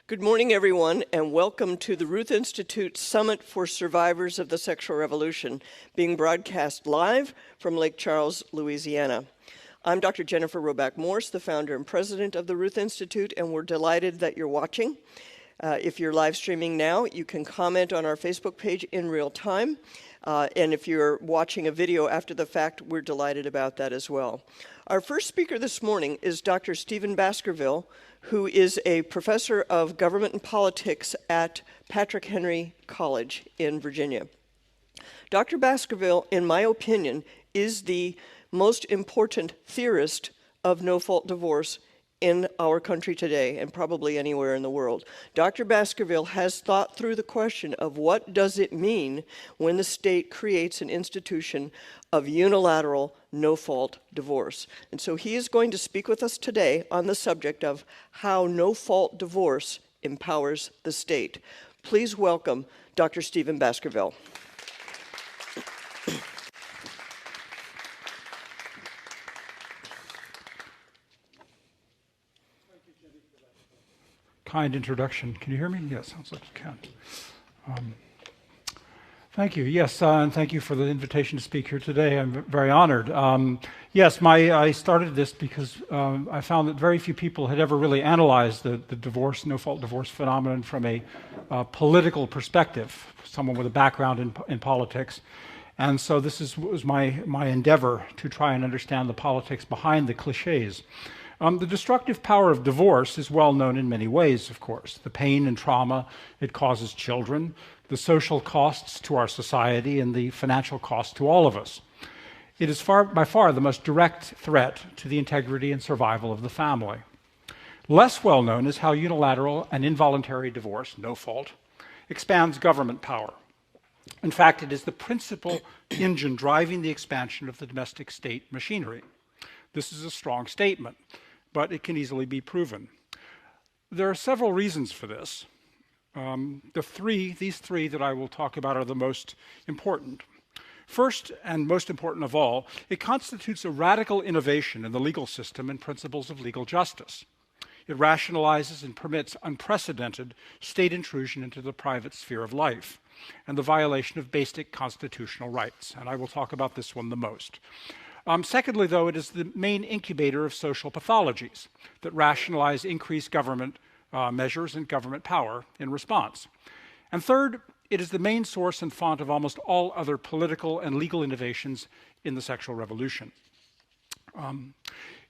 Good morning, everyone, and welcome to the Ruth Institute Summit for Survivors of the Sexual Revolution, being broadcast live from Lake Charles, Louisiana. I'm Dr. Jennifer Roback-Morse, the founder and president of the Ruth Institute, and we're delighted that you're watching. If you're live streaming now, you can comment on our Facebook page in real time. And if you're watching a video after the fact, we're delighted about that as well. Our first speaker this morning is Dr. Stephen Baskerville, who is a professor of government and politics at Patrick Henry College in Virginia. Dr. Baskerville, in my opinion, is the most important theorist of no-fault divorce in our country today, and probably anywhere in the world. Dr. Baskerville has thought through the question of what does it mean when the state creates an institution of unilateral no-fault divorce. And so he is going to speak with us today on the subject of how no-fault divorce empowers the state. Please welcome Dr. Stephen Baskerville. Kind introduction. Can you hear me? Yes, sounds like you can. Thank you. Yes, and thank you for the invitation to speak here today. I'm very honored. Yes, I started this because I found that very few people had ever really analyzed the divorce, no-fault divorce phenomenon from a political perspective, someone with a background in politics. And so this was my endeavor to try and understand the politics behind the cliches. The destructive power of divorce is well known in many ways, of course. The pain and trauma it causes children, the social costs to our society, and the financial cost to all of us. It is by far the most direct threat to the integrity and survival of the family. Less well known is how unilateral and involuntary divorce, no fault, expands government power. In fact, it is the principal engine driving the expansion of the domestic state machinery. This is a strong statement, but it can easily be proven. There are several reasons for this. These three that I will talk about are the most important. First, and most important of all, it constitutes a radical innovation in the legal system and principles of legal justice. It rationalizes and permits unprecedented state intrusion into the private sphere of life and the violation of basic constitutional rights, and I will talk about this one the most. Secondly, though, it is the main incubator of social pathologies that rationalize increased government measures and government power in response. And third, it is the main source and font of almost all other political and legal innovations in the sexual revolution.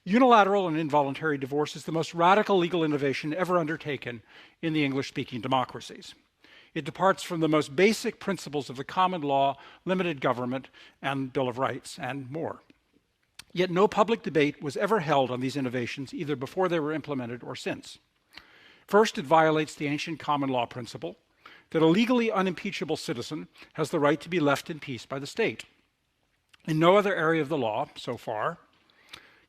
Unilateral and involuntary divorce is the most radical legal innovation ever undertaken in the English-speaking democracies. It departs from the most basic principles of the common law, limited government, and Bill of Rights, and more. Yet no public debate was ever held on these innovations, either before they were implemented or since. First, it violates the ancient common law principle that a legally unimpeachable citizen has the right to be left in peace by the state. In no other area of the law, so far,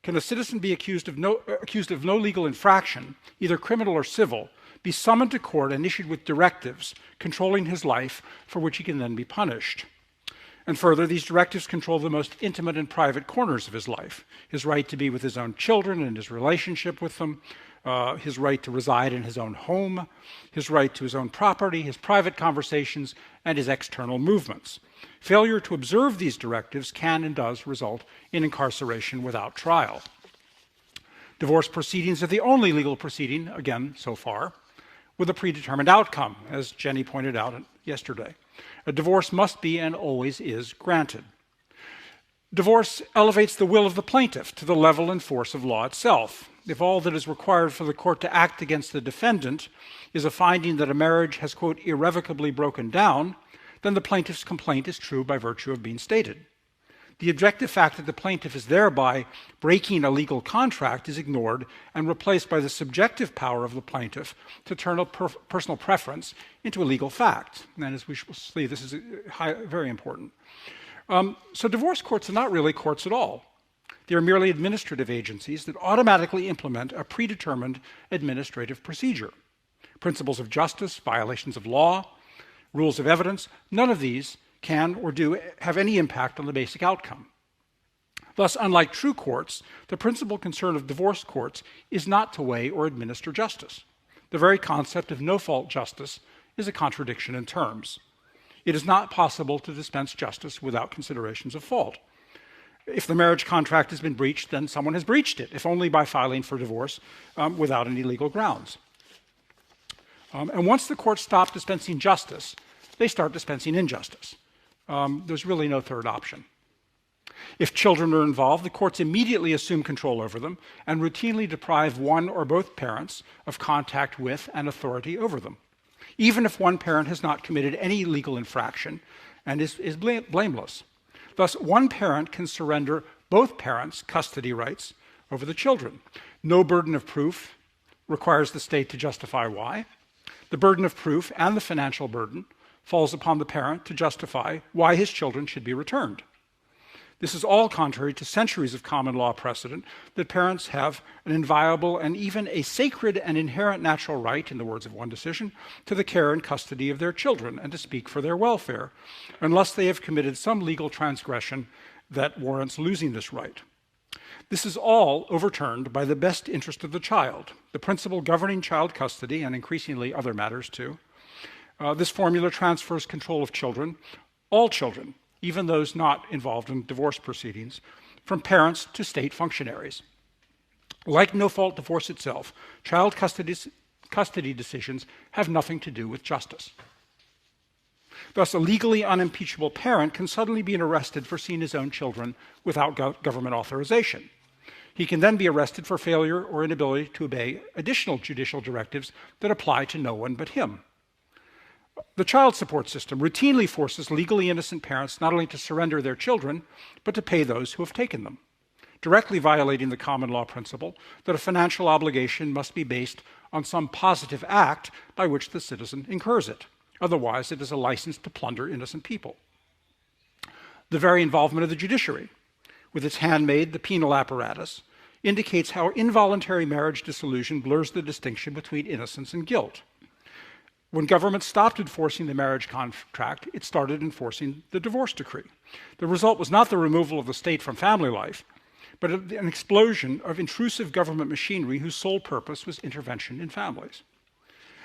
can a citizen be accused of no legal infraction, either criminal or civil, be summoned to court and issued with directives controlling his life for which he can then be punished. And further, these directives control the most intimate and private corners of his life, his right to be with his own children and his relationship with them, his right to reside in his own home, his right to his own property, his private conversations, and his external movements. Failure to observe these directives can and does result in incarceration without trial. Divorce proceedings are the only legal proceeding, again, so far, with a predetermined outcome, as Jenny pointed out yesterday. A divorce must be and always is granted. Divorce elevates the will of the plaintiff to the level and force of law itself. If all that is required for the court to act against the defendant is a finding that a marriage has, quote, irrevocably broken down, then the plaintiff's complaint is true by virtue of being stated. The objective fact that the plaintiff is thereby breaking a legal contract is ignored and replaced by the subjective power of the plaintiff to turn a personal preference into a legal fact. And as we shall see, this is very important. So divorce courts are not really courts at all. They are merely administrative agencies that automatically implement a predetermined administrative procedure. Principles of justice, violations of law, rules of evidence, none of these can or do have any impact on the basic outcome. Thus, unlike true courts, the principal concern of divorce courts is not to weigh or administer justice. The very concept of no-fault justice is a contradiction in terms. It is not possible to dispense justice without considerations of fault. If the marriage contract has been breached, then someone has breached it, if only by filing for divorce without any legal grounds. And once the courts stop dispensing justice, they start dispensing injustice. There's really no third option. If children are involved, the courts immediately assume control over them and routinely deprive one or both parents of contact with and authority over them, even if one parent has not committed any legal infraction and is blameless. Thus, one parent can surrender both parents' custody rights over the children. No burden of proof requires the state to justify why. The burden of proof and the financial burden falls upon the parent to justify why his children should be returned. This is all contrary to centuries of common law precedent that parents have an inviolable and even a sacred and inherent natural right, in the words of one decision, to the care and custody of their children and to speak for their welfare, unless they have committed some legal transgression that warrants losing this right. This is all overturned by the best interest of the child, the principle governing child custody and increasingly other matters too. This formula transfers control of children, all children, even those not involved in divorce proceedings, from parents to state functionaries. Like no-fault divorce itself, child custody decisions have nothing to do with justice. Thus, a legally unimpeachable parent can suddenly be arrested for seeing his own children without government authorization. He can then be arrested for failure or inability to obey additional judicial directives that apply to no one but him. The child support system routinely forces legally innocent parents not only to surrender their children, but to pay those who have taken them, directly violating the common law principle that a financial obligation must be based on some positive act by which the citizen incurs it. Otherwise, it is a license to plunder innocent people. The very involvement of the judiciary, with its handmaid, the penal apparatus, indicates how involuntary marriage dissolution blurs the distinction between innocence and guilt. When government stopped enforcing the marriage contract, it started enforcing the divorce decree. The result was not the removal of the state from family life, but an explosion of intrusive government machinery whose sole purpose was intervention in families.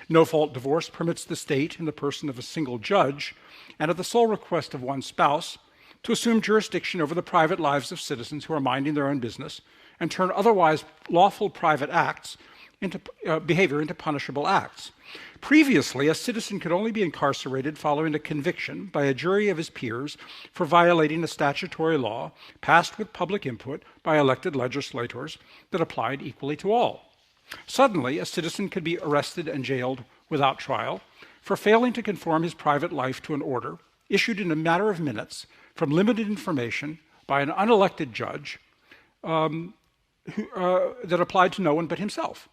No-fault divorce permits the state, in the person of a single judge, and at the sole request of one spouse, to assume jurisdiction over the private lives of citizens who are minding their own business and turn otherwise lawful private acts behavior into punishable acts. Previously, a citizen could only be incarcerated following a conviction by a jury of his peers for violating a statutory law passed with public input by elected legislators that applied equally to all. Suddenly, a citizen could be arrested and jailed without trial for failing to conform his private life to an order issued in a matter of minutes from limited information by an unelected judge that applied to no one but himself,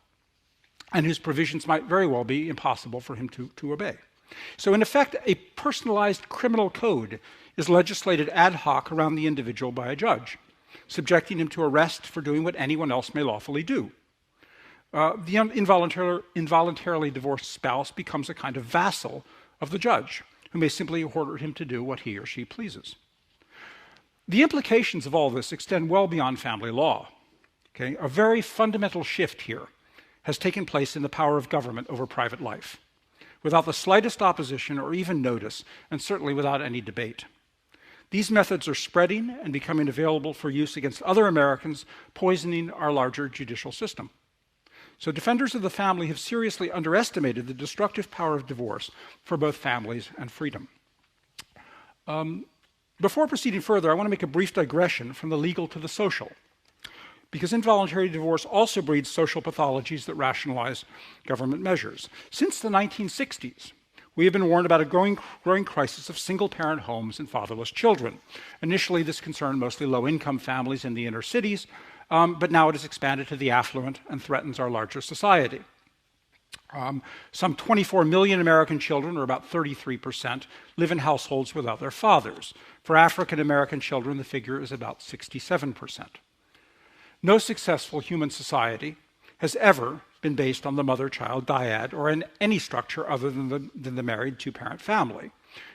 and whose provisions might very well be impossible for him to obey. So in effect, a personalized criminal code is legislated ad hoc around the individual by a judge, subjecting him to arrest for doing what anyone else may lawfully do. The involuntarily divorced spouse becomes a kind of vassal of the judge, who may simply order him to do what he or she pleases. The implications of all this extend well beyond family law. Okay? A very fundamental shift here has taken place in the power of government over private life, without the slightest opposition or even notice, and certainly without any debate. These methods are spreading and becoming available for use against other Americans, poisoning our larger judicial system. So defenders of the family have seriously underestimated the destructive power of divorce for both families and freedom. Before proceeding further, I want to make a brief digression from the legal to the social, because involuntary divorce also breeds social pathologies that rationalize government measures. Since the 1960s, we have been warned about a growing crisis of single-parent homes and fatherless children. Initially, this concerned mostly low-income families in the inner cities, but now it has expanded to the affluent and threatens our larger society. Some 24 million American children, or about 33%, live in households without their fathers. For African American children, the figure is about 67%. No successful human society has ever been based on the mother-child dyad or in any structure other than the married two-parent family.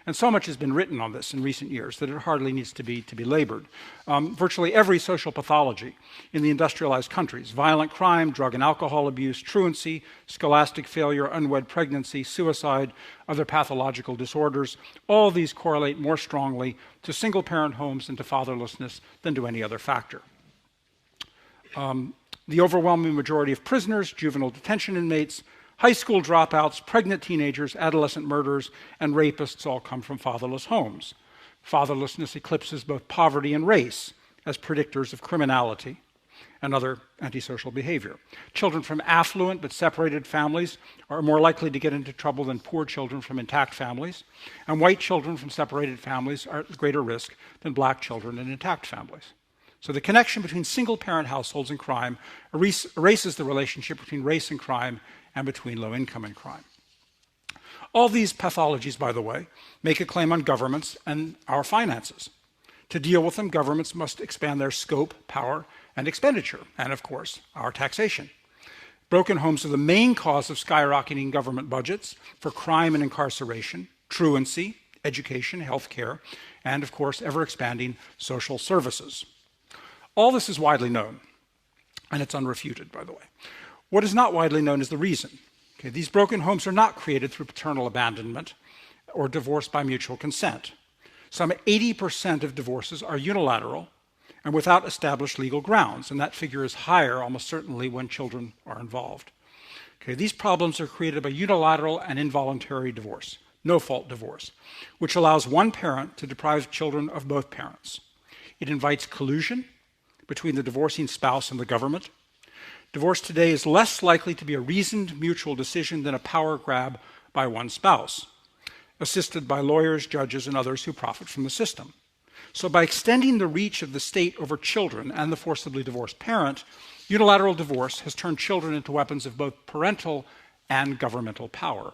And so much has been written on this in recent years that it hardly needs to be labored. Virtually every social pathology in the industrialized countries, violent crime, drug and alcohol abuse, truancy, scholastic failure, unwed pregnancy, suicide, other pathological disorders, all these correlate more strongly to single-parent homes and to fatherlessness than to any other factor. The overwhelming majority of prisoners, juvenile detention inmates, high school dropouts, pregnant teenagers, adolescent murderers, and rapists all come from fatherless homes. Fatherlessness eclipses both poverty and race as predictors of criminality and other antisocial behavior. Children from affluent but separated families are more likely to get into trouble than poor children from intact families, and white children from separated families are at greater risk than black children in intact families. So the connection between single-parent households and crime erases the relationship between race and crime and between low income and crime. All these pathologies, by the way, make a claim on governments and our finances. To deal with them, governments must expand their scope, power, and expenditure, and of course, our taxation. Broken homes are the main cause of skyrocketing government budgets for crime and incarceration, truancy, education, healthcare, and of course, ever-expanding social services. All this is widely known, and it's unrefuted, by the way. What is not widely known is the reason. Okay, these broken homes are not created through paternal abandonment or divorce by mutual consent. Some 80% of divorces are unilateral and without established legal grounds, and that figure is higher almost certainly when children are involved. Okay, these problems are created by unilateral and involuntary divorce, no-fault divorce, which allows one parent to deprive children of both parents. It invites collusion between the divorcing spouse and the government. Divorce today is less likely to be a reasoned mutual decision than a power grab by one spouse, assisted by lawyers, judges, and others who profit from the system. So by extending the reach of the state over children and the forcibly divorced parent, unilateral divorce has turned children into weapons of both parental and governmental power.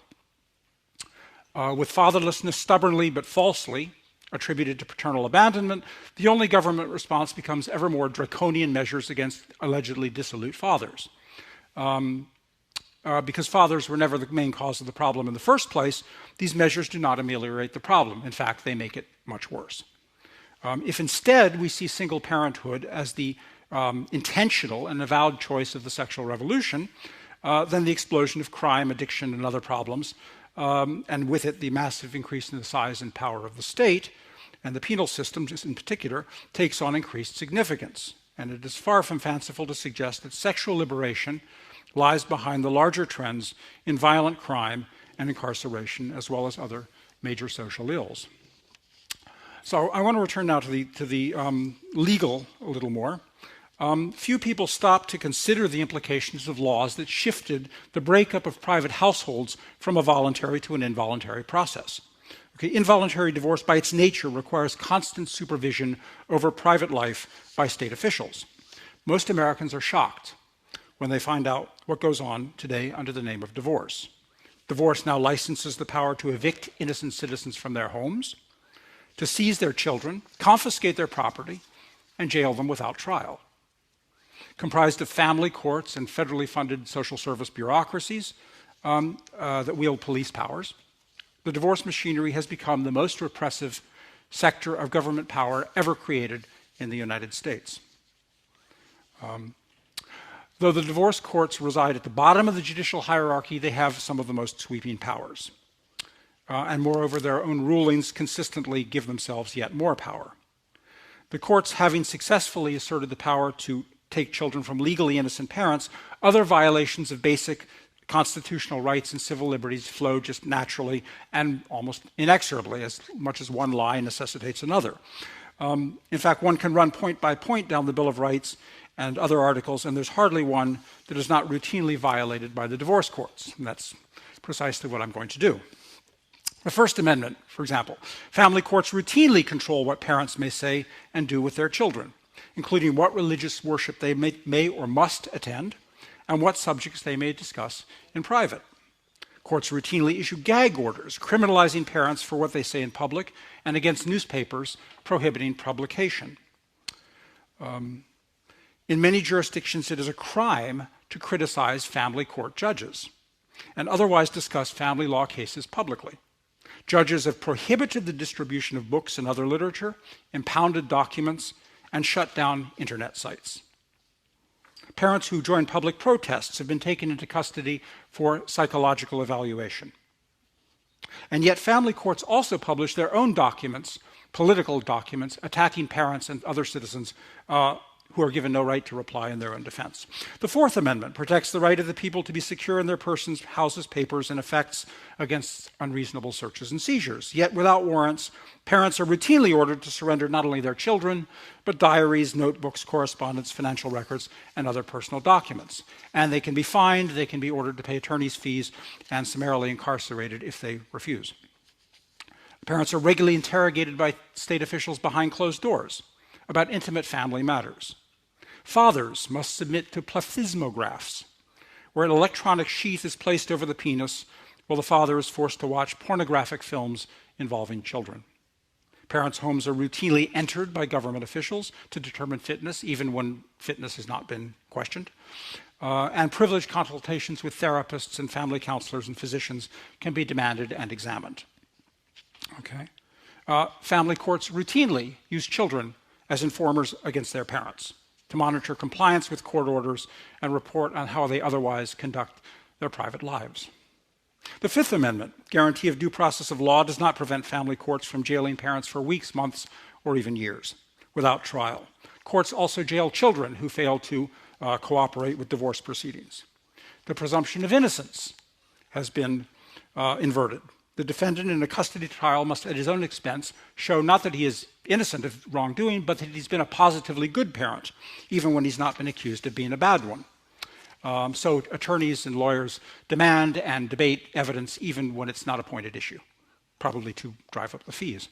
With fatherlessness stubbornly but falsely attributed to paternal abandonment, the only government response becomes ever more draconian measures against allegedly dissolute fathers. Because fathers were never the main cause of the problem in the first place, these measures do not ameliorate the problem. In fact, they make it much worse. If instead we see single parenthood as the intentional and avowed choice of the sexual revolution, then the explosion of crime, addiction, and other problems, and with it the massive increase in the size and power of the state, and the penal system in particular, takes on increased significance. And it is far from fanciful to suggest that sexual liberation lies behind the larger trends in violent crime and incarceration, as well as other major social ills. So I want to return now to the legal a little more. Few people stop to consider the implications of laws that shifted the breakup of private households from a voluntary to an involuntary process. Okay, involuntary divorce by its nature requires constant supervision over private life by state officials. Most Americans are shocked when they find out what goes on today under the name of divorce. Divorce now licenses the power to evict innocent citizens from their homes, to seize their children, confiscate their property, and jail them without trial. Comprised of family courts and federally funded social service bureaucracies that wield police powers, the divorce machinery has become the most repressive sector of government power ever created in the United States. Though the divorce courts reside at the bottom of the judicial hierarchy, they have some of the most sweeping powers. And moreover, their own rulings consistently give themselves yet more power. The courts, having successfully asserted the power to take children from legally innocent parents, other violations of basic constitutional rights and civil liberties flow just naturally and almost inexorably, as much as one lie necessitates another. In fact, one can run point by point down the Bill of Rights and other articles, and there's hardly one that is not routinely violated by the divorce courts. And that's precisely what I'm going to do. The First Amendment, for example, family courts routinely control what parents may say and do with their children, including what religious worship they may or must attend, and what subjects they may discuss in private. Courts routinely issue gag orders criminalizing parents for what they say in public and against newspapers prohibiting publication. In many jurisdictions, it is a crime to criticize family court judges and otherwise discuss family law cases publicly. Judges have prohibited the distribution of books and other literature, impounded documents, and shut down internet sites. Parents who join public protests have been taken into custody for psychological evaluation. And yet family courts also publish their own documents, political documents, attacking parents and other citizens who are given no right to reply in their own defense. The Fourth Amendment protects the right of the people to be secure in their persons, houses, papers, and effects against unreasonable searches and seizures. Yet without warrants, parents are routinely ordered to surrender not only their children, but diaries, notebooks, correspondence, financial records, and other personal documents. And they can be fined, they can be ordered to pay attorney's fees, and summarily incarcerated if they refuse. Parents are regularly interrogated by state officials behind closed doors about intimate family matters. Fathers must submit to plethysmographs, where an electronic sheath is placed over the penis while the father is forced to watch pornographic films involving children. Parents' homes are routinely entered by government officials to determine fitness, even when fitness has not been questioned. And privileged consultations with therapists and family counselors and physicians can be demanded and examined. Okay. Family courts routinely use children as informers against their parents to monitor compliance with court orders and report on how they otherwise conduct their private lives. The Fifth Amendment, guarantee of due process of law, does not prevent family courts from jailing parents for weeks, months, or even years without trial. Courts also jail children who fail to cooperate with divorce proceedings. The presumption of innocence has been inverted. The defendant in a custody trial must, at his own expense, show not that he is innocent of wrongdoing, but that he's been a positively good parent, even when he's not been accused of being a bad one. So attorneys and lawyers demand and debate evidence even when it's not a pointed issue, probably to drive up the fees.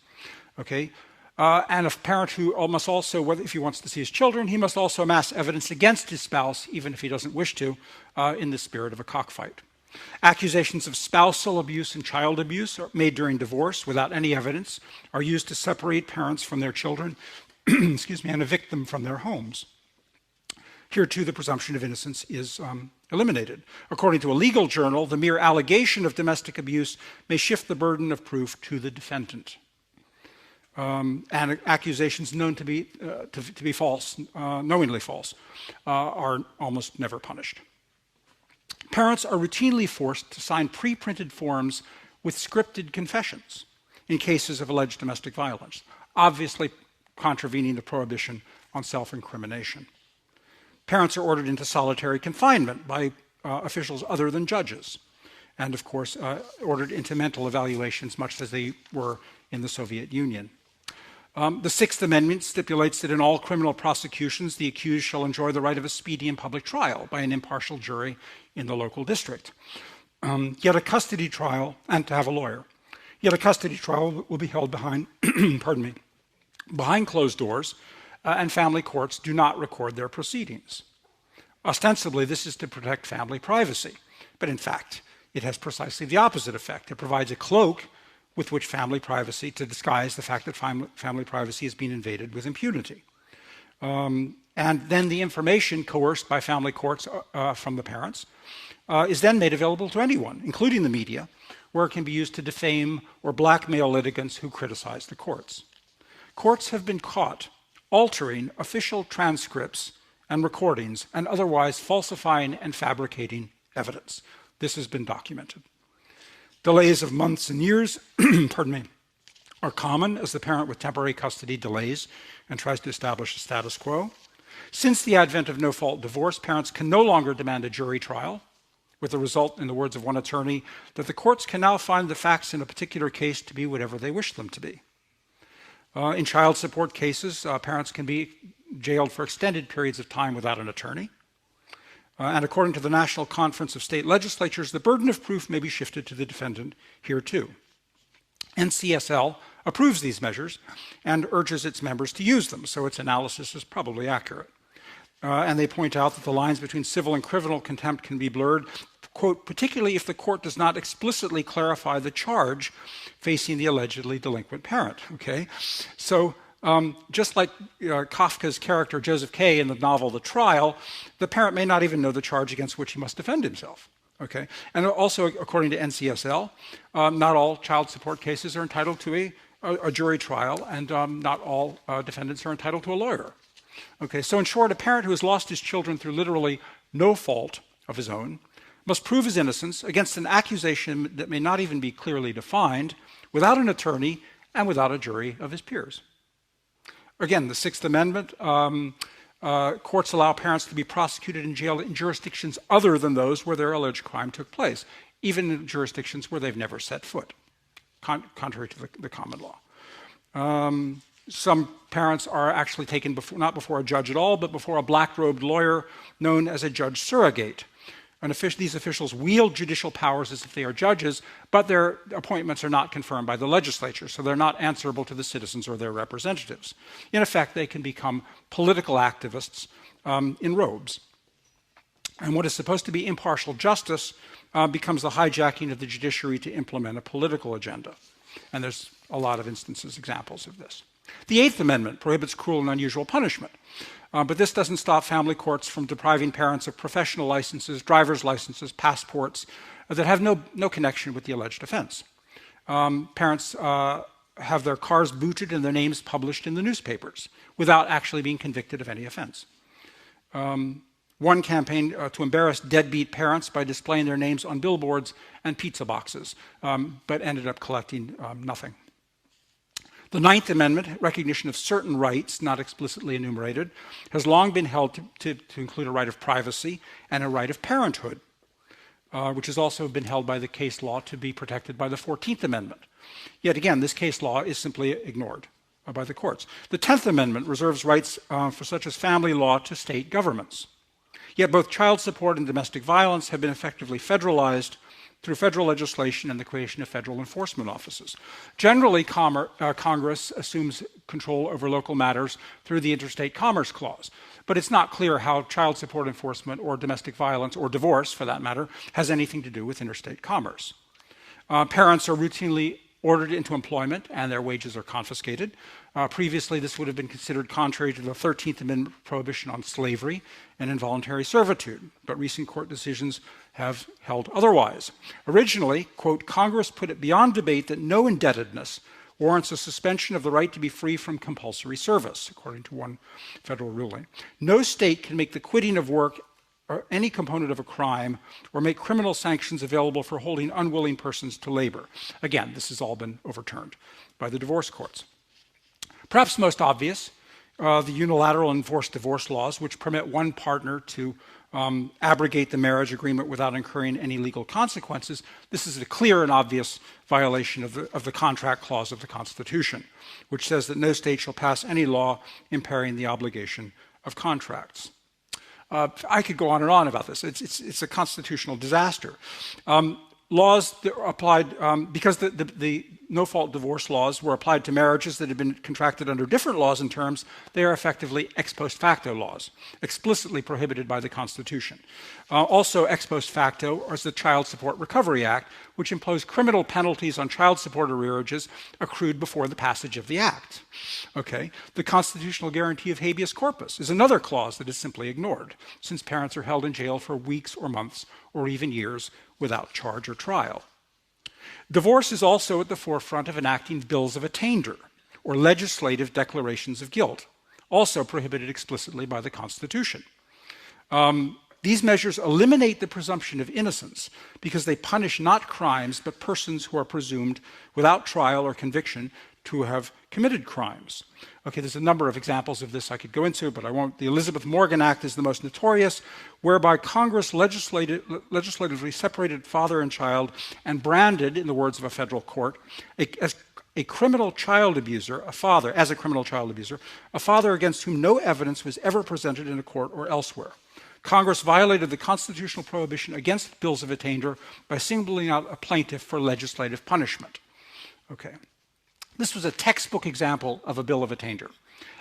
Okay? And a parent who must also, whether if he wants to see his children, he must also amass evidence against his spouse, even if he doesn't wish to, in the spirit of a cockfight. Accusations of spousal abuse and child abuse made during divorce without any evidence are used to separate parents from their children excuse me, and evict them from their homes. Here, too, the presumption of innocence is eliminated. According to a legal journal, the mere allegation of domestic abuse may shift the burden of proof to the defendant. And accusations known to be false, knowingly false, are almost never punished. Parents are routinely forced to sign pre-printed forms with scripted confessions in cases of alleged domestic violence, obviously contravening the prohibition on self-incrimination. Parents are ordered into solitary confinement by officials other than judges, and of course ordered into mental evaluations much as they were in the Soviet Union. The Sixth Amendment stipulates that in all criminal prosecutions, the accused shall enjoy the right of a speedy and public trial by an impartial jury in the local district. Yet a custody trial, and to have a lawyer, yet a custody trial will be held behind, pardon me, behind closed doors, and family courts do not record their proceedings. Ostensibly, this is to protect family privacy, but in fact, it has precisely the opposite effect. It provides a cloak with which family privacy, to disguise the fact that family privacy is being invaded with impunity. And then the information coerced by family courts from the parents is then made available to anyone, including the media, where it can be used to defame or blackmail litigants who criticize the courts. Courts have been caught altering official transcripts and recordings and otherwise falsifying and fabricating evidence. This has been documented. Delays of months and years pardon me, are common as the parent with temporary custody delays and tries to establish a status quo. Since the advent of no-fault divorce, parents can no longer demand a jury trial, with the result, in the words of one attorney, that the courts can now find the facts in a particular case to be whatever they wish them to be. In child support cases, parents can be jailed for extended periods of time without an attorney. And according to the National Conference of State Legislatures, the burden of proof may be shifted to the defendant here too. NCSL approves these measures and urges its members to use them, so its analysis is probably accurate. And they point out that the lines between civil and criminal contempt can be blurred, quote, particularly if the court does not explicitly clarify the charge facing the allegedly delinquent parent, okay? So just like Kafka's character Joseph K. in the novel The Trial, the parent may not even know the charge against which he must defend himself. Okay, and also according to NCSL, not all child support cases are entitled to a jury trial, and not all defendants are entitled to a lawyer. Okay, so in short, a parent who has lost his children through literally no fault of his own must prove his innocence against an accusation that may not even be clearly defined, without an attorney and without a jury of his peers. Again, the Sixth Amendment, courts allow parents to be prosecuted and jailed in jurisdictions other than those where their alleged crime took place, even in jurisdictions where they've never set foot, contrary to the common law. Some parents are actually taken not before a judge at all, but before a black-robed lawyer known as a judge surrogate. These officials wield judicial powers as if they are judges, but their appointments are not confirmed by the legislature, so they're not answerable to the citizens or their representatives. In effect, they can become political activists in robes. And what is supposed to be impartial justice becomes the hijacking of the judiciary to implement a political agenda. And there's a lot of examples of this. The Eighth Amendment prohibits cruel and unusual punishment. But this doesn't stop family courts from depriving parents of professional licenses, driver's licenses, passports that have no connection with the alleged offense. Parents have their cars booted and their names published in the newspapers without actually being convicted of any offense. One campaign to embarrass deadbeat parents by displaying their names on billboards and pizza boxes, but ended up collecting nothing. The Ninth Amendment, recognition of certain rights, not explicitly enumerated, has long been held to include a right of privacy and a right of parenthood, which has also been held by the case law to be protected by the 14th Amendment. Yet again, this case law is simply ignored by the courts. The 10th Amendment reserves rights for such as family law to state governments. Yet both child support and domestic violence have been effectively federalized through federal legislation and the creation of federal enforcement offices. Generally, Congress assumes control over local matters through the Interstate Commerce Clause, but it's not clear how child support enforcement or domestic violence, or divorce for that matter, has anything to do with interstate commerce. Parents are routinely ordered into employment and their wages are confiscated. Previously, this would have been considered contrary to the 13th Amendment prohibition on slavery and involuntary servitude, but recent court decisions have held otherwise. Originally, quote, Congress put it beyond debate that no indebtedness warrants a suspension of the right to be free from compulsory service, according to one federal ruling. No state can make the quitting of work or any component of a crime or make criminal sanctions available for holding unwilling persons to labor. Again, this has all been overturned by the divorce courts. Perhaps most obvious, the unilateral enforced divorce laws, which permit one partner to abrogate the marriage agreement without incurring any legal consequences. This is a clear and obvious violation of the contract clause of the Constitution, which says that no state shall pass any law impairing the obligation of contracts. I could go on and on about this. It's a constitutional disaster. Laws that are applied, because the no-fault divorce laws were applied to marriages that had been contracted under different laws and terms, they are effectively ex post facto laws, explicitly prohibited by the Constitution. Also ex post facto is the Child Support Recovery Act, which imposed criminal penalties on child support arrearages accrued before the passage of the act. Okay. The constitutional guarantee of habeas corpus is another clause that is simply ignored, since parents are held in jail for weeks or months or even years without charge or trial. Divorce is also at the forefront of enacting bills of attainder, or legislative declarations of guilt, also prohibited explicitly by the Constitution. These measures eliminate the presumption of innocence because they punish not crimes, but persons who are presumed without trial or conviction to have committed crimes. Okay, there's a number of examples of this I could go into, but I won't. The Elizabeth Morgan Act is the most notorious, whereby Congress legislatively separated father and child and branded, in the words of a federal court, as a criminal child abuser, a father against whom no evidence was ever presented in a court or elsewhere. Congress violated the constitutional prohibition against bills of attainder by singling out a plaintiff for legislative punishment. Okay. This was a textbook example of a bill of attainder,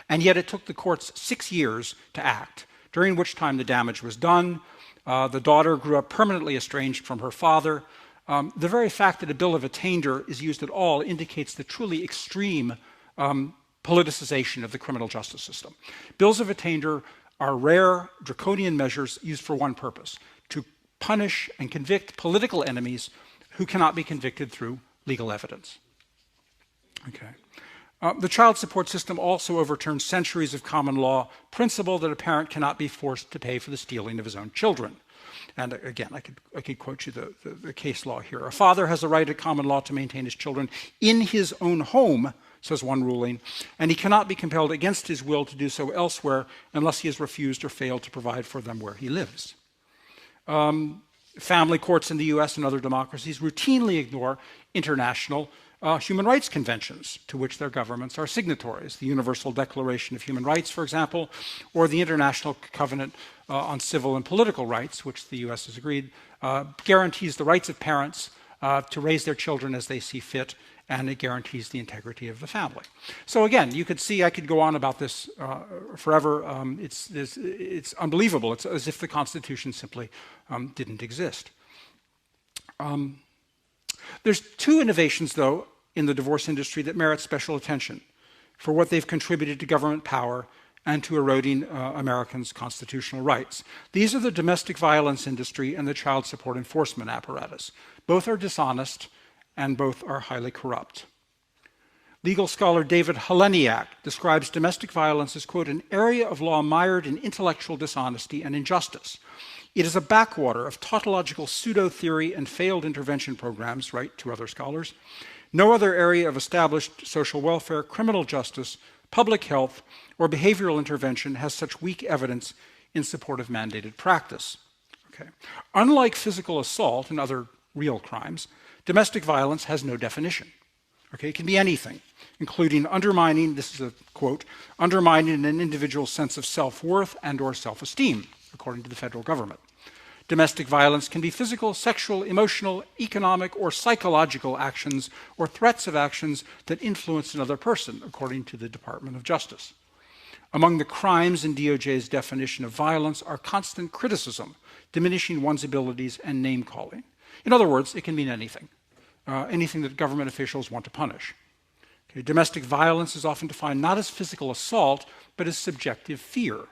and yet it took the courts 6 years to act, during which time the damage was done. The daughter grew up permanently estranged from her father. The very fact that a bill of attainder is used at all indicates the truly extreme politicization of the criminal justice system. Bills of attainder are rare, draconian measures used for one purpose: to punish and convict political enemies who cannot be convicted through legal evidence. Okay. The child support system also overturns centuries of common law principle that a parent cannot be forced to pay for the stealing of his own children. And again, I could quote you the case law here. A father has a right at common law to maintain his children in his own home, says one ruling, and he cannot be compelled against his will to do so elsewhere unless he has refused or failed to provide for them where he lives. Family courts in the US and other democracies routinely ignore international human rights conventions to which their governments are signatories. The Universal Declaration of Human Rights, for example, or the International Covenant on Civil and Political Rights, which the US has agreed, guarantees the rights of parents to raise their children as they see fit, and it guarantees the integrity of the family. So again, you could see, I could go on about this forever. It's unbelievable. It's as if the Constitution simply didn't exist. There's two innovations, though, in the divorce industry that merit special attention for what they've contributed to government power and to eroding Americans' constitutional rights. These are the domestic violence industry and the child support enforcement apparatus. Both are dishonest and both are highly corrupt. Legal scholar David Heleniak describes domestic violence as, quote, an area of law mired in intellectual dishonesty and injustice. It is a backwater of tautological pseudo-theory and failed intervention programs, write two other scholars. No other area of established social welfare, criminal justice, public health, or behavioral intervention has such weak evidence in support of mandated practice. Okay. Unlike physical assault and other real crimes, domestic violence has no definition. Okay, it can be anything, including undermining, this is a quote, undermining an individual's sense of self-worth and or self-esteem, according to the federal government. Domestic violence can be physical, sexual, emotional, economic, or psychological actions or threats of actions that influence another person, according to the Department of Justice. Among the crimes in DOJ's definition of violence are constant criticism, diminishing one's abilities, and name-calling. In other words, it can mean anything, anything that government officials want to punish. Okay, domestic violence is often defined not as physical assault, but as subjective fear.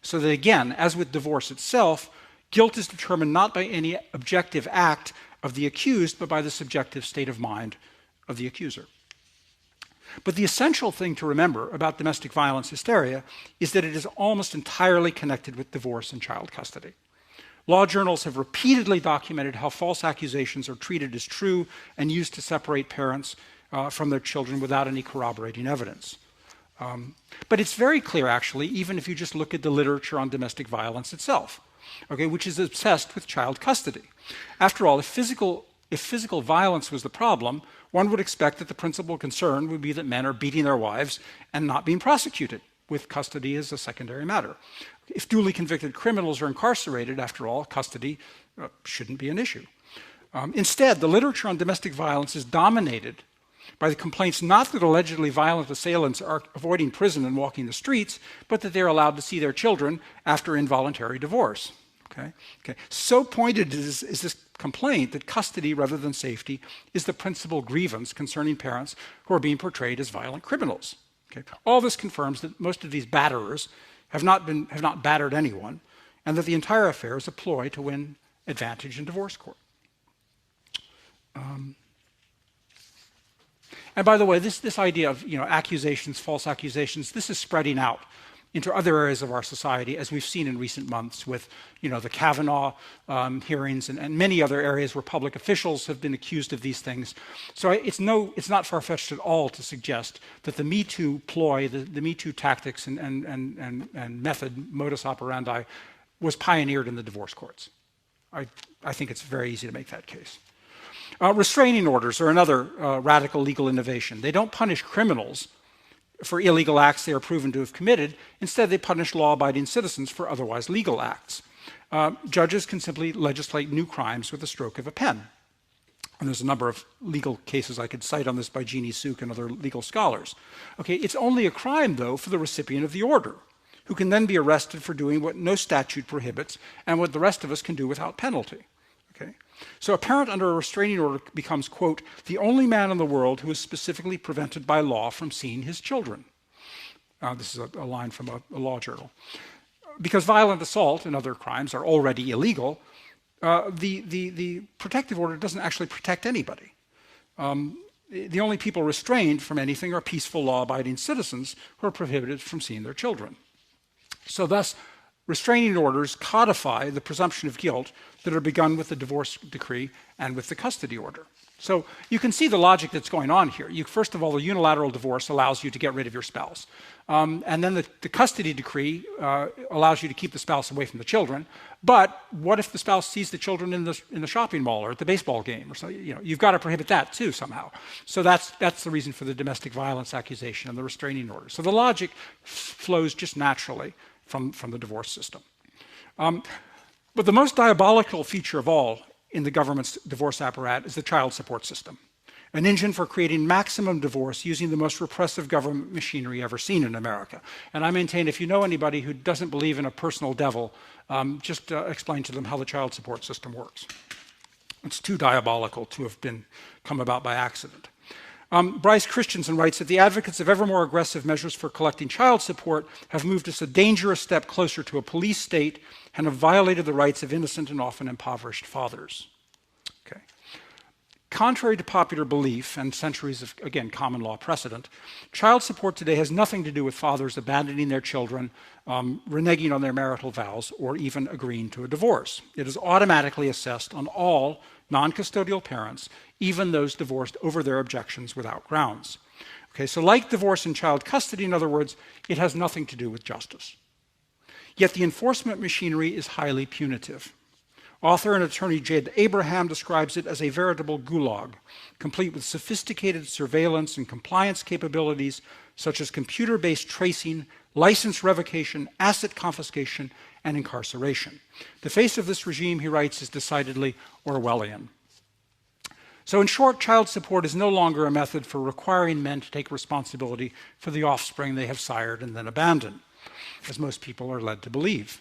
So that again, as with divorce itself, guilt is determined not by any objective act of the accused, but by the subjective state of mind of the accuser. But the essential thing to remember about domestic violence hysteria is that it is almost entirely connected with divorce and child custody. Law journals have repeatedly documented how false accusations are treated as true and used to separate parents from their children without any corroborating evidence. But it's very clear, actually, even if you just look at the literature on domestic violence itself, okay, which is obsessed with child custody. After all, if physical violence was the problem, one would expect that the principal concern would be that men are beating their wives and not being prosecuted, with custody as a secondary matter. If duly convicted criminals are incarcerated, after all, custody shouldn't be an issue. Instead, the literature on domestic violence is dominated by the complaints not that allegedly violent assailants are avoiding prison and walking the streets, but that they're allowed to see their children after involuntary divorce. Okay? So pointed is this complaint that custody rather than safety is the principal grievance concerning parents who are being portrayed as violent criminals. Okay? All this confirms that most of these batterers have not battered anyone, and that the entire affair is a ploy to win advantage in divorce court. And by the way, this idea of accusations, false accusations, this is spreading out into other areas of our society, as we've seen in recent months with the Kavanaugh hearings and many other areas where public officials have been accused of these things. So it's not far-fetched at all to suggest that the Me Too ploy, the Me Too tactics and method, modus operandi, was pioneered in the divorce courts. I think it's very easy to make that case. Restraining orders are another radical legal innovation. They don't punish criminals for illegal acts they are proven to have committed. Instead, they punish law-abiding citizens for otherwise legal acts. Judges can simply legislate new crimes with the stroke of a pen. And there's a number of legal cases I could cite on this by Jeannie Suk and other legal scholars. Okay, it's only a crime, though, for the recipient of the order, who can then be arrested for doing what no statute prohibits and what the rest of us can do without penalty. Okay? So a parent under a restraining order becomes, quote, the only man in the world who is specifically prevented by law from seeing his children. This is a line from a law journal. Because violent assault and other crimes are already illegal, the protective order doesn't actually protect anybody. The only people restrained from anything are peaceful, law-abiding citizens who are prohibited from seeing their children. So thus, restraining orders codify the presumption of guilt that are begun with the divorce decree and with the custody order. So you can see the logic that's going on here. First of all, the unilateral divorce allows you to get rid of your spouse. And then the custody decree allows you to keep the spouse away from the children. But what if the spouse sees the children in the shopping mall or at the baseball game or something? You've got to prohibit that too somehow. So that's the reason for the domestic violence accusation and the restraining order. So the logic flows just naturally from the divorce system. But the most diabolical feature of all in the government's divorce apparatus is the child support system, an engine for creating maximum divorce using the most repressive government machinery ever seen in America. And I maintain if you know anybody who doesn't believe in a personal devil, just explain to them how the child support system works. It's too diabolical to have come about by accident. Bryce Christensen writes that the advocates of ever more aggressive measures for collecting child support have moved us a dangerous step closer to a police state and have violated the rights of innocent and often impoverished fathers. Okay. Contrary to popular belief and centuries of, again, common law precedent, child support today has nothing to do with fathers abandoning their children, reneging on their marital vows, or even agreeing to a divorce. It is automatically assessed on all non-custodial parents, even those divorced over their objections without grounds. Okay, so like divorce and child custody, in other words, it has nothing to do with justice. Yet the enforcement machinery is highly punitive. Author and attorney Jed Abraham describes it as a veritable gulag, complete with sophisticated surveillance and compliance capabilities such as computer-based tracing, license revocation, asset confiscation, and incarceration. The face of this regime, he writes, is decidedly Orwellian. So in short, child support is no longer a method for requiring men to take responsibility for the offspring they have sired and then abandoned, as most people are led to believe.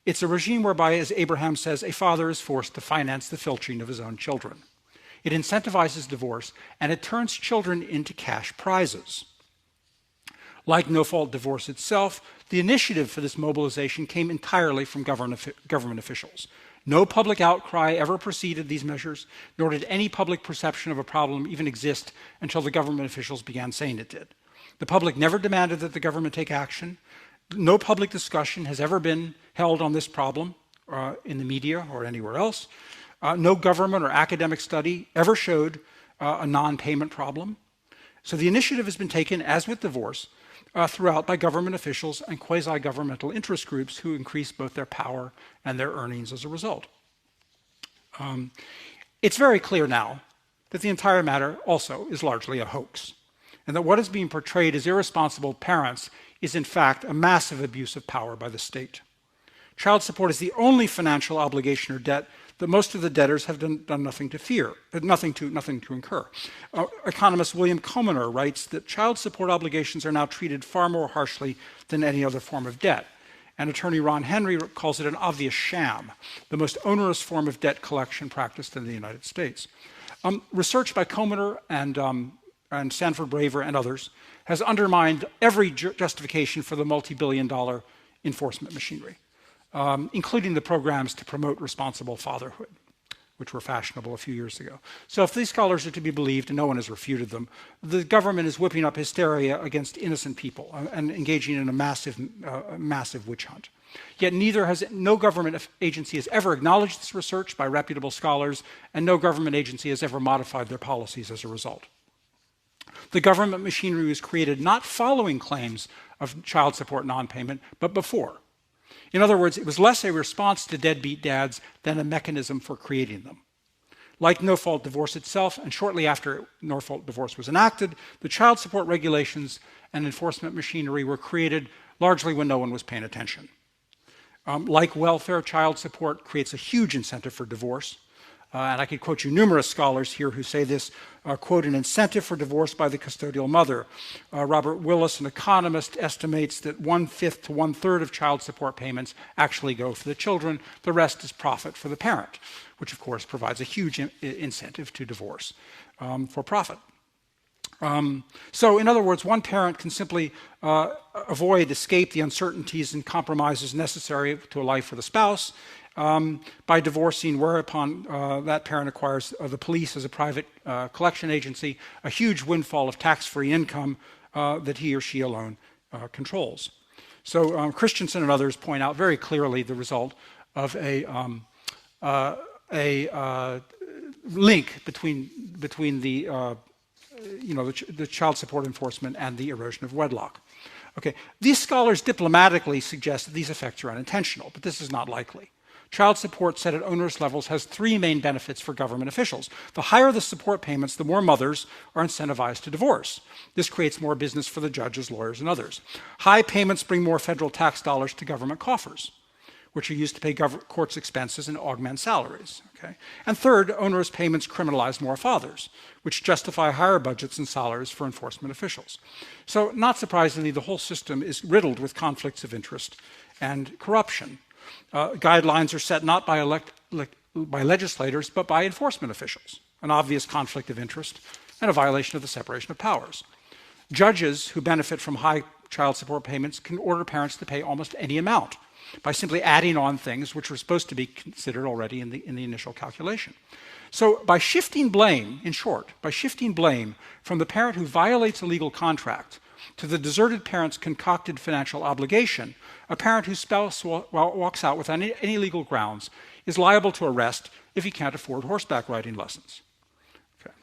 It's a regime whereby, as Abraham says, a father is forced to finance the filching of his own children. It incentivizes divorce, and it turns children into cash prizes. Like no-fault divorce itself, the initiative for this mobilization came entirely from government officials. No public outcry ever preceded these measures, nor did any public perception of a problem even exist until the government officials began saying it did. The public never demanded that the government take action. No public discussion has ever been held on this problem in the media or anywhere else. No government or academic study ever showed a non-payment problem. So the initiative has been taken, as with divorce, throughout by government officials and quasi-governmental interest groups who increase both their power and their earnings as a result. It's very clear now that the entire matter also is largely a hoax, and that what is being portrayed as irresponsible parents is in fact a massive abuse of power by the state. Child support is the only financial obligation or debt that most of the debtors have done nothing to fear, nothing to incur. Economist William Commoner writes that child support obligations are now treated far more harshly than any other form of debt. And attorney Ron Henry calls it an obvious sham, the most onerous form of debt collection practiced in the United States. Research by Commoner and Sanford Braver and others has undermined every justification for the multi-billion-dollar enforcement machinery, including the programs to promote responsible fatherhood, which were fashionable a few years ago. So if these scholars are to be believed, and no one has refuted them, the government is whipping up hysteria against innocent people and engaging in a massive witch hunt. Yet no government agency has ever acknowledged this research by reputable scholars, and no government agency has ever modified their policies as a result. The government machinery was created not following claims of child support non-payment, but before. In other words, it was less a response to deadbeat dads than a mechanism for creating them. Like no-fault divorce itself, and shortly after no-fault divorce was enacted, the child support regulations and enforcement machinery were created largely when no one was paying attention. Like welfare, child support creates a huge incentive for divorce. And I could quote you numerous scholars here who say this, quote, an incentive for divorce by the custodial mother. Robert Willis, an economist, estimates that 1/5 to 1/3 of child support payments actually go for the children. The rest is profit for the parent, which of course provides a huge incentive to divorce for profit. So in other words, one parent can simply escape the uncertainties and compromises necessary to a life for the spouse, by divorcing, whereupon that parent acquires the police as a private collection agency, a huge windfall of tax-free income that he or she alone controls. So Christensen and others point out very clearly the result of a link between the the child support enforcement and the erosion of wedlock. Okay, these scholars diplomatically suggest that these effects are unintentional, but this is not likely. Child support set at onerous levels has three main benefits for government officials. The higher the support payments, the more mothers are incentivized to divorce. This creates more business for the judges, lawyers, and others. High payments bring more federal tax dollars to government coffers, which are used to pay courts' expenses and augment salaries. Okay? And third, onerous payments criminalize more fathers, which justify higher budgets and salaries for enforcement officials. So, not surprisingly, the whole system is riddled with conflicts of interest and corruption. Guidelines are set not by legislators, but by enforcement officials, an obvious conflict of interest and a violation of the separation of powers. Judges who benefit from high child support payments can order parents to pay almost any amount by simply adding on things which were supposed to be considered already in the initial calculation. So by shifting blame, in short, by shifting blame from the parent who violates a legal contract to the deserted parent's concocted financial obligation, a parent whose spouse walks out without any legal grounds is liable to arrest if he can't afford horseback riding lessons. Okay.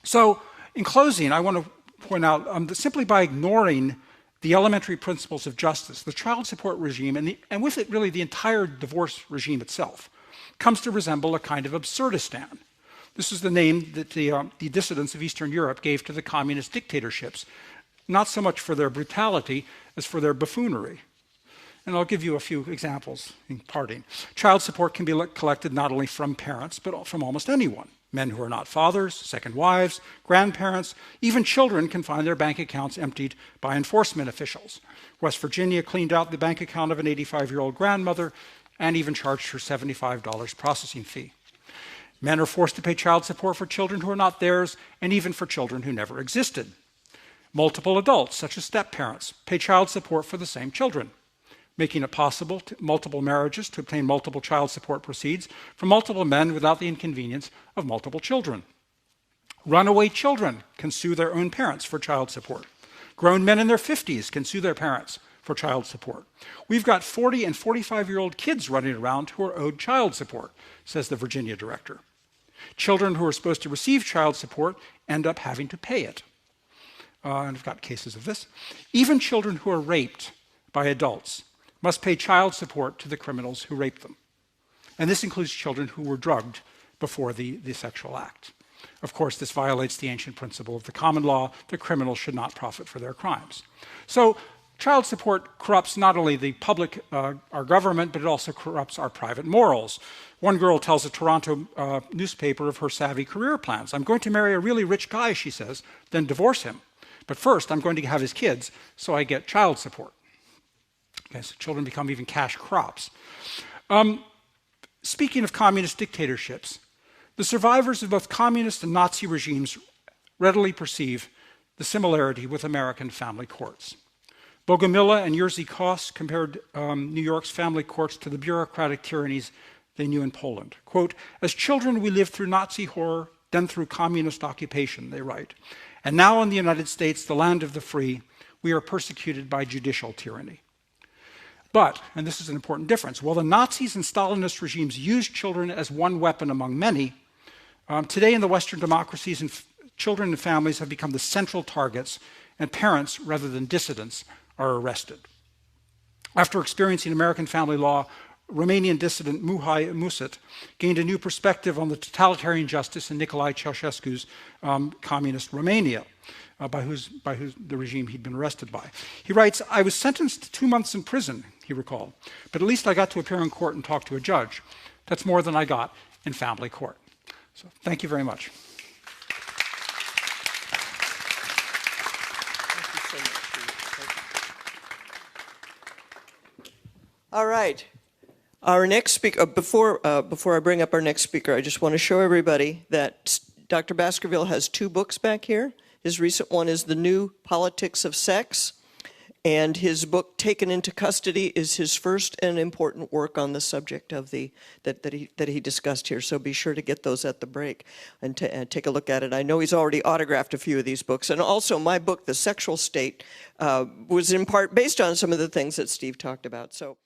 So in closing, I want to point out that simply by ignoring the elementary principles of justice, the child support regime, and with it really the entire divorce regime itself, comes to resemble a kind of absurdistan. This is the name that the dissidents of Eastern Europe gave to the communist dictatorships, not so much for their brutality as for their buffoonery. And I'll give you a few examples in parting. Child support can be collected not only from parents, but from almost anyone. Men who are not fathers, second wives, grandparents, even children can find their bank accounts emptied by enforcement officials. West Virginia cleaned out the bank account of an 85-year-old grandmother and even charged her $75 processing fee. Men are forced to pay child support for children who are not theirs and even for children who never existed. Multiple adults, such as step-parents, pay child support for the same children, making it possible to multiple marriages to obtain multiple child support proceeds from multiple men without the inconvenience of multiple children. Runaway children can sue their own parents for child support. Grown men in their 50s can sue their parents for child support. We've got 40 and 45-year-old kids running around who are owed child support, says the Virginia director. Children who are supposed to receive child support end up having to pay it. And I've got cases of this. Even children who are raped by adults must pay child support to the criminals who raped them. And this includes children who were drugged before the sexual act. Of course, this violates the ancient principle of the common law that criminals should not profit for their crimes. So child support corrupts not only the public, our government, but it also corrupts our private morals. One girl tells a Toronto newspaper of her savvy career plans. I'm going to marry a really rich guy, she says, then divorce him. But first, I'm going to have his kids, so I get child support. Okay, so children become even cash crops. Speaking of communist dictatorships, the survivors of both communist and Nazi regimes readily perceive the similarity with American family courts. Bogomila and Jerzy Koss compared New York's family courts to the bureaucratic tyrannies they knew in Poland. Quote, as children we lived through Nazi horror, then through communist occupation, they write. And now in the United States, the land of the free, we are persecuted by judicial tyranny. But, and this is an important difference, while the Nazis and Stalinist regimes used children as one weapon among many, today in the Western democracies, children and families have become the central targets, and parents, rather than dissidents, are arrested. After experiencing American family law, Romanian dissident Mihai Musit gained a new perspective on the totalitarian justice in Nicolae Ceausescu's communist Romania, by whose the regime he'd been arrested by. He writes, I was sentenced to 2 months in prison, he recalled, but at least I got to appear in court and talk to a judge. That's more than I got in family court. So thank you very much. Thank you so much, Steve. All right. Our next speaker, before I bring up our next speaker, I just want to show everybody that Dr. Baskerville has 2 books back here. His recent one is The New Politics of Sex, And his book, Taken into Custody, is his first and important work on the subject of that he discussed here. So be sure to get those at the break and take a look at it. I know he's already autographed a few of these books. And also my book, The Sexual State, was in part based on some of the things that Steve talked about. So.